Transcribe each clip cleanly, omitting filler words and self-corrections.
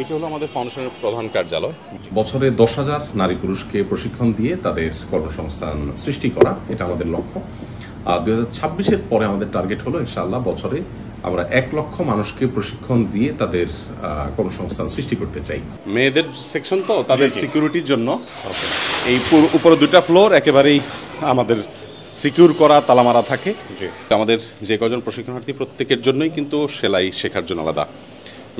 এটা হলো আমাদের ফাউন্ডেশনের প্রধান কার্যালয়। বছরে 10,000 নারী পুরুষকে প্রশিক্ষণ দিয়ে তাদের কর্মসংস্থান সৃষ্টি করা, এটা আমাদের লক্ষ্য। 2026-এর পরে আমাদের টার্গেট হলো ইনশাআল্লাহ বছরে আমরা 1 লক্ষ মানুষকে প্রশিক্ষণ দিয়ে তাদের কর্মসংস্থান সৃষ্টি করতে চাই। মেয়েদের সেকশন তো তাদের সিকিউরিটির জন্য এই উপরে 2টা ফ্লোর একেবারেই আমাদের সিকিউর করা, তালা মারা থাকে। আমাদের যে কজন প্রশিক্ষণার্থী প্রত্যেকের জন্যই কিন্তু সেলাই শেখার জন্য আলাদা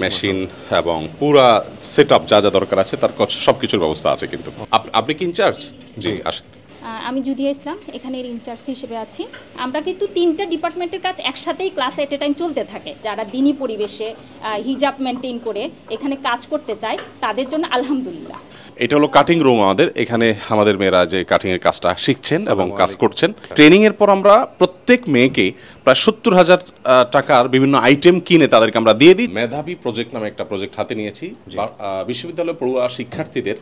মেশিন এবং পুরা সেট আপ যা যা দরকার আছে তার সব কিছুর ব্যবস্থা আছে। কিন্তু আপনি কি ইনচার্জ? জি আসেন। আমি জুদিয়া ইসলাম, এখানের ইনচার্জ হিসেবে আছি। আমরা কিন্তু 3টা ডিপার্টমেন্টের কাজ একসাথেই ক্লাস এট এ টাইম চলতে থাকে। যারা দিনী পরিবেশে হিজাব মেনটেন করে এখানে কাজ করতে চায় তাদের জন্য আলহামদুলিল্লাহ। এটা হলো কাটিং রুম আমাদের। এখানে আমাদের মেয়েরা যে কাটিংয়ের কাজটা শিখছেন এবং কাজ করছেন। ট্রেনিংয়ের পর আমরা প্রত্যেক মেয়েকে প্রায় 70,000 টাকার বিভিন্ন আইটেম কিনে তাদেরকে আমরা দিয়ে দিই। মেধাবী প্রজেক্ট নামে একটা প্রজেক্ট হাতে নিয়েছি বিশ্ববিদ্যালয়ে পড়ুয়া শিক্ষার্থীদের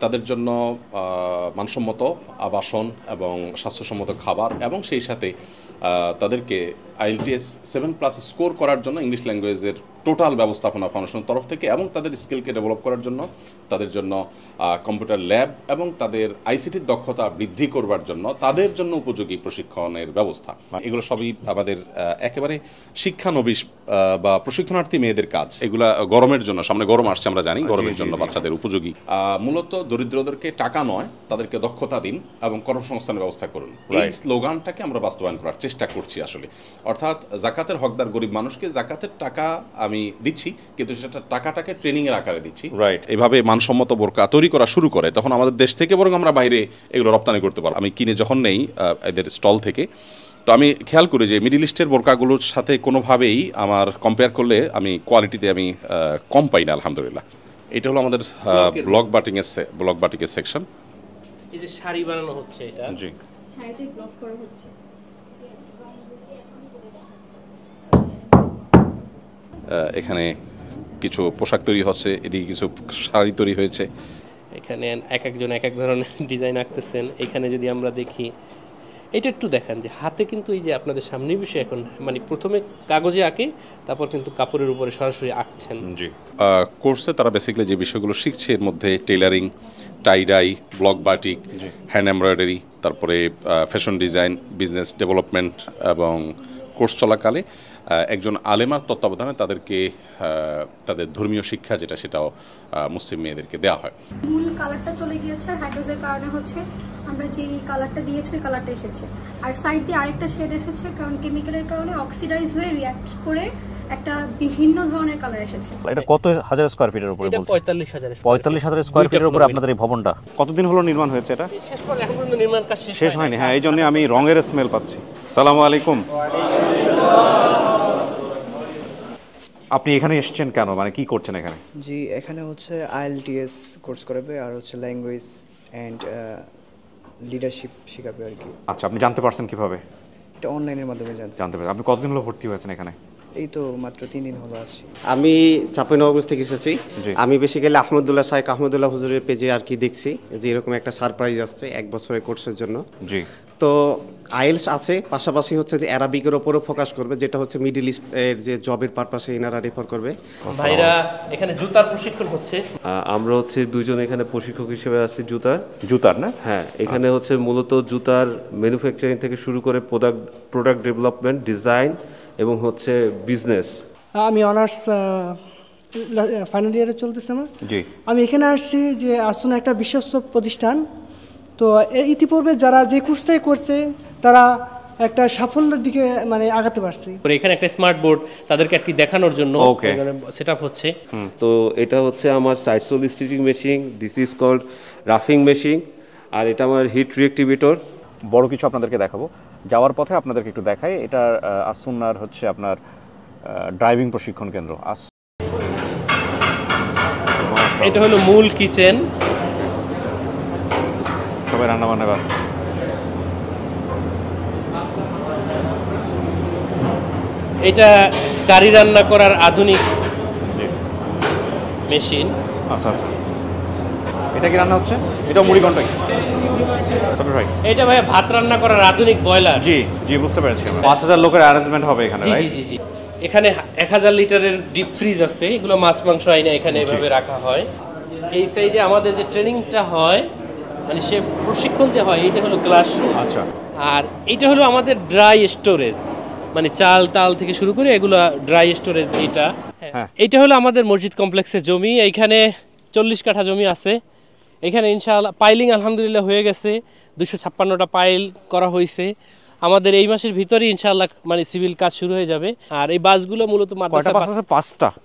তাদের জন্য মানসম্মত আবাসন এবং স্বাস্থ্যসম্মত খাবার এবং সেই সাথে তাদেরকে IELTS 7+ স্কোর করার জন্য ইংলিশ ল্যাঙ্গুয়েজের টোটাল ব্যবস্থাপনা ফাউন্ডেশনের তরফ থেকে এবং তাদের স্কিলকে ডেভেলপ করার জন্য তাদের জন্য কম্পিউটার ল্যাব এবং তাদের আইসিটির দক্ষতা বৃদ্ধি করবার জন্য তাদের জন্য উপযোগী প্রশিক্ষণের ব্যবস্থা। এগুলো সবই আমাদের একেবারে শিক্ষানবিশ বা প্রশিক্ষণার্থী মেয়েদের কাজ। এগুলা গরমের জন্য, সামনে গরম আসছে আমরা জানি, গরমের জন্য বাচ্চাদের উপযোগী। মূলত দরিদ্রদেরকে টাকা নয়, তাদেরকে দক্ষতা দিন এবং কর্মসংস্থানের ব্যবস্থা করুন, এই স্লোগানটাকে আমরা বাস্তবায়ন করার চেষ্টা করছি আসলে। অর্থাৎ জাকাতের হকদার গরিব মানুষকে জাকাতের টাকা আমি দিচ্ছি, কিন্তু সেটা টাকাটাকে ট্রেনিংয়ের আকারে দিচ্ছি। রাইট। এভাবে মানসম্মত বোরকা তৈরি করা শুরু করে তখন আমাদের দেশ থেকে বরং আমরা বাইরে এগুলো রপ্তানি করতে পারবো। আমি কিনে যখন নেই এদের স্টল থেকে, তো আমি খেয়াল করি যে মিডল ইস্টের বোরকাগুলোর সাথে কোনোভাবেই আমার কম্পেয়ার করলে আমি কোয়ালিটিতে আমি কম পাই না আলহামদুলিল্লাহ। এটা হলো আমাদের ব্লক বাটিকের সেকশন। এই যে শাড়ি বানানো হচ্ছে, এটা জি শাড়িতে ব্লক করা হচ্ছে। এখানে কিছু পোশাক তৈরি হচ্ছে, এদিকে কিছু শাড়ি তৈরি হয়েছে। এখানে এক একজন এক এক ধরনের ডিজাইন আঁকতেছেন। এখানে যদি আমরা দেখি, এটা একটু দেখান যে হাতে কিন্তু এই যে আপনাদের সামনে বিষয় এখন মানে প্রথমে কাগজে আঁকে, তারপর কিন্তু কাপড়ের উপরে সরাসরি আঁকছেন। জি কোর্সে তারা বেসিক্যালি যে বিষয়গুলো শিখছে এর মধ্যে tailoring, tie-dye, block batik, hand embroidery, তারপরে ফ্যাশন ডিজাইন, বিজনেস ডেভেলপমেন্ট এবং কোর্স চলাকালে একজন আলেমার তত্ত্বাবধানে তাদেরকে তাদের ধর্মীয় শিক্ষা যেটা সেটাও মুসলিম মেয়েদেরকে দেওয়া হয়। মূল কালারটা চলে গিয়েছে, হাইড্রোজের কারণে হচ্ছে আমরা যে কালারটা দিয়েছি ওই কালারটা এসেছে, আর সাইড দিয়ে আরেকটা শেড এসেছে কারণ কেমিক্যালের কারণে অক্সিডাইজ হয়ে রিঅ্যাক্ট করে একটা বিভিন্ন ধরনের কালার এসেছে। এটা কত হাজার স্কয়ার ফিটের উপরে? এটা 45,000 45,000 স্কয়ার ফিটের উপরে আপনাদের এই ভবনটা। কতদিন হলো নির্মাণ হয়েছে এটা? শেষ পর্যন্ত এখন পর্যন্ত নির্মাণ কাজ শেষ হয়নি। হ্যাঁ, এই জন্য আমি রঙের স্মেল পাচ্ছি। আসসালামু আলাইকুম। আপনি এখানে এসেছেন কেন, মানে কি করছেন এখানে? জি, এখানে হচ্ছে IELTS কোর্স করাবে আর হচ্ছে ল্যাঙ্গুয়েজ অ্যান্ড লিডারশিপ শেখাবে আর কি। আচ্ছা, আপনি জানতে পারছেন কিভাবে? এটা অনলাইনের মাধ্যমে জানতে পারছেন। আপনি কতদিন হলো ভর্তি হয়েছেন এখানে? এই তো মাত্র 3 দিন হলো আসছি। আমি চাঁপাইনবাবগঞ্জ থেকে এসেছি। আমি বেসিক্যালি আহমদুল্লাহ শাইখ আহমদুল্লাহ হুজুরের পেজে আর কি দেখছি যে এরকম একটা সারপ্রাইজ আসছে 1 বছরের কোর্সের জন্য। জি। তো আইএলস আছে, পাশাপাশি হচ্ছে যে অ্যারাবিকের ওপরও ফোকাস করবে, যেটা হচ্ছে মিডল ইস্ট এর যে জবের পারপাসে এনারা রেফার করবে। ভাইরা এখানে জুতার প্রশিক্ষণ হচ্ছে। আমরা হচ্ছে 2 জন এখানে প্রশিক্ষক হিসেবে আছি জুতার না? হ্যাঁ, এখানে হচ্ছে মূলত জুতার ম্যানুফ্যাকচারিং থেকে শুরু করে প্রোডাক্ট ডেভেলপমেন্ট, ডিজাইন এবং হচ্ছে বিজনেস। আমি অনার্স ফাইনাল ইয়ারে চলতেছে আমার। জি। আমি এখানে আসছি যে আসলে একটা বিশ্বস্ত প্রতিষ্ঠান, তো ইতিপূর্বে যারা যে কোর্সটাই করছে তারা একটা সাফল্যের দিকে মানে আগাতে পারছে। এখানে একটা স্মার্ট বোর্ড তাদেরকে আর কি দেখানোর জন্য সেটআপ হচ্ছে। তো এটা হচ্ছে আমার side sole stitching machine, this is called রাফিং মেশিন, আর এটা আমার হিট রিঅ্যাক্টিভেটর। বড় কিছু আপনাদেরকে দেখাবো, যাওয়ার পথে আপনাদেরকে একটু দেখাই। এটা আসুন্নার হচ্ছে আপনার ড্রাইভিং প্রশিক্ষণ কেন্দ্র। এটা হলো মূল কিচেন, সবাই রান্না বান্না ব্যস্ত। এটা কারি রান্না করার আধুনিক মেশিন। আচ্ছা আচ্ছা, এটা কি রান্না হচ্ছে? এটা মুড়ি ঘন্টাই। এটা ভাই ভাত রান্না করার আধুনিক বয়লার। জি জি, বুঝতে পেরেছি। 5,000 লোকের অ্যারেঞ্জমেন্ট হবে এখানে। জি জি জি জি। এখানে 1000 লিটারের ডিপ ফ্রিজ আছে, এগুলো মাছ মাংস আইনা এখানে এভাবে রাখা হয়। এই সাইডে আমাদের যে ট্রেনিংটা হয়, মানে সে প্রশিক্ষণ যে হয়, এটা হলো ক্লাসরুম। আচ্ছা। আর এটা হলো আমাদের ড্রাই স্টোরেজ, মানে চাল টাল থেকে শুরু করে এগুলো ড্রাই স্টোরেজ। এটা হলো আমাদের মসজিদ কমপ্লেক্সের জমি। এইখানে 40 কাঠা জমি আছে। এখানে ইনশাআল্লাহ পাইলিং আলহামদুলিল্লাহ হয়ে গেছে, 256টা পাইল করা হয়েছে। আমাদের এই মাসের ভিতরে ইনশাআল্লাহ মানে সিভিল কাজ শুরু হয়ে যাবে। আর এই বাসগুলো মূলত মাদ্রাসা বাস আছে,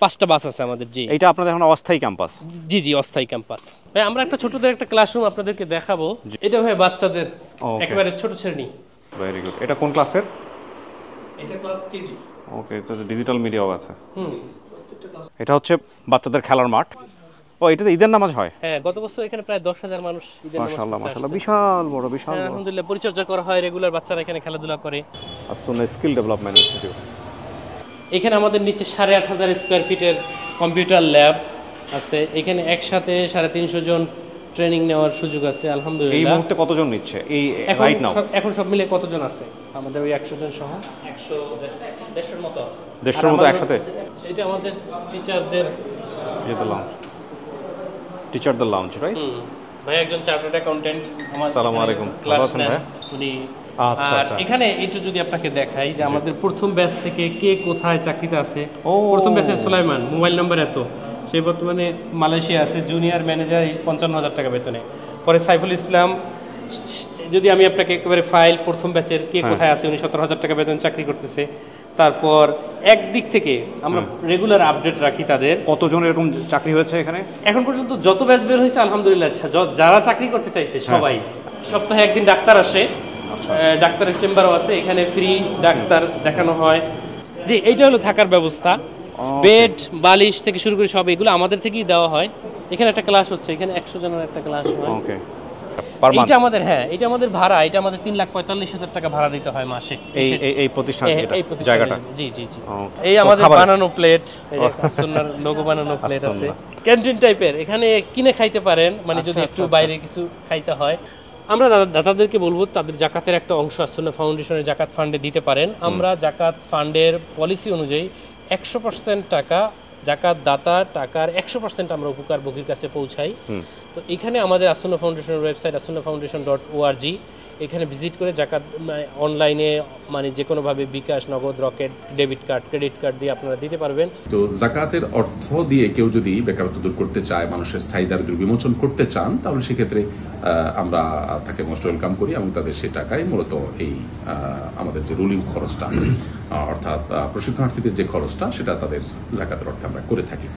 5টা বাস আছে আমাদের। জি, এটা আপনাদের এখন অস্থায়ী ক্যাম্পাস? জি জি, অস্থায়ী ক্যাম্পাস। ভাই আমরা একটা ছোটদের একটা ক্লাসরুম আপনাদেরকে দেখাবো। এটা ভাই বাচ্চাদের একেবারে ছোট শ্রেণী। Very good. এটা কোন ক্লাসের? এটা ক্লাস কেজি। ওকে, তো ডিজিটাল মিডিয়াও আছে। এটা হচ্ছে বাচ্চাদের খেলার মাঠ। ও, এটাতে ঈদের নামাজ হয়? হ্যাঁ, গত বছর এখানে প্রায় 10,000 মানুষ ঈদের নামাজ পড়তে আসছে। মাশাআল্লাহ, বিশাল বড়, বিশাল বড়। আলহামদুলিল্লাহ, পরিচর্যা করা হয়, রেগুলার বাচ্চারা এখানে খেলাধুলা করে। আসুন স্কিল ডেভেলপমেন্ট ইনস্টিটিউট। এখানে আমাদের নিচে 8,500 স্কয়ার ফিটের কম্পিউটার ল্যাব আছে। এখানে একসাথে 350 জন ট্রেনিং নেওয়ার সুযোগ আছে আলহামদুলিল্লাহ। এই মুহূর্তে কতজন নিচ্ছে এই রাইট নাও? এখন সব মিলে কতজন আছে আমাদের? ওই 100 জন সহ 150 মতো আছে। 150 মতো একসাথে? এটা আমাদের টিচারদের টিচারদের লাউঞ্জ, রাইট? ভাই একজন চার্টার্ড অ্যাকাউন্টেন্ট আমার। আসসালামু আলাইকুম। ক্লাস নেন উনি। আর এখানে একটু যদি আপনাকে দেখাই যে আমাদের প্রথম ব্যাচ থেকে কে কোথায় চাকরিতে আছে। প্রথম ব্যাচে সুলাইমান, মোবাইল নাম্বার এত, সে বর্তমানে মালয়েশিয়া আছে, জুনিয়র ম্যানেজার, 55,000 টাকা বেতনে। পরে সাইফুল ইসলাম, যদি আমি আপনাকে একেবারে ফাইল প্রথম ব্যাচের কে কোথায় আছে, উনি 17,000 টাকা বেতন চাকরি করতেছে। তারপর একদিক থেকে আমরা রেগুলার আপডেট রাখি তাদের। কতজন এরকম চাকরি হয়েছে এখানে এখন পর্যন্ত? যত ব্যাচ বের হয়েছে আলহামদুলিল্লাহ যারা চাকরি করতে চাইছে সবাই। সপ্তাহে একদিন ডাক্তার আসে, ডাক্তারের চেম্বারও আছে, এখানে ফ্রি ডাক্তার দেখানো হয়। যে এইটা হলো থাকার ব্যবস্থা, বেড বালিশ থেকে শুরু করে সব এগুলো আমাদের থেকেই দেওয়া হয়। এখানে একটা ক্লাস হচ্ছে, এখানে 100 জনের একটা ক্লাস হয়। এটা আমাদের, হ্যাঁ এটা আমাদের ভাড়া, এটা আমাদের 3,45,000 টাকা ভাড়া দিতে হয় মাসে এই প্রতিষ্ঠান, এই জায়গাটা। জি জি জি। এই আমাদের বানানো প্লেট, এই যে সুন্নাহর লোগো বানানো প্লেট আছে, ক্যান্টিন টাইপের। এখানে কিনে খাইতে পারেন, মানে যদি একটু বাইরে কিছু খাইতে হয়। আমরা দাতাদেরকে বলবো তাদের জাকাতের একটা অংশ সুন্নাহ ফাউন্ডেশনের জাকাত ফান্ডে দিতে পারেন। আমরা জাকাত ফান্ডের পলিসি অনুযায়ী 100% টাকা জাকাত দাতা টাকার 100% আমরা উপকার ভোগীর কাছে পৌঁছাই। তো এখানে আমাদের সুন্নাহ ফাউন্ডেশনের ওয়েবসাইট sunnahfoundation.org, এখানে ভিজিট করে জাকাত অনলাইনে মানে যে কোনোভাবে বিকাশ, নগদ, rocket, debit card, credit card দিয়ে আপনারা দিতে পারবেন। তো জাকাতের অর্থ দিয়ে কেউ যদি বেকারত্ব দূর করতে চায়, মানুষের স্থায়ী দারিদ্র্য বিমোচন করতে চান, তাহলে সেক্ষেত্রে আমরা তাকে মোস্ট ওয়েলকাম করি এবং তাদের সেই টাকায় মূলত এই আমাদের যে রুলিং খরচটা, অর্থাৎ প্রশিক্ষণার্থীদের যে খরচটা, সেটা তাদের জাকাতের অর্থে আমরা করে থাকি।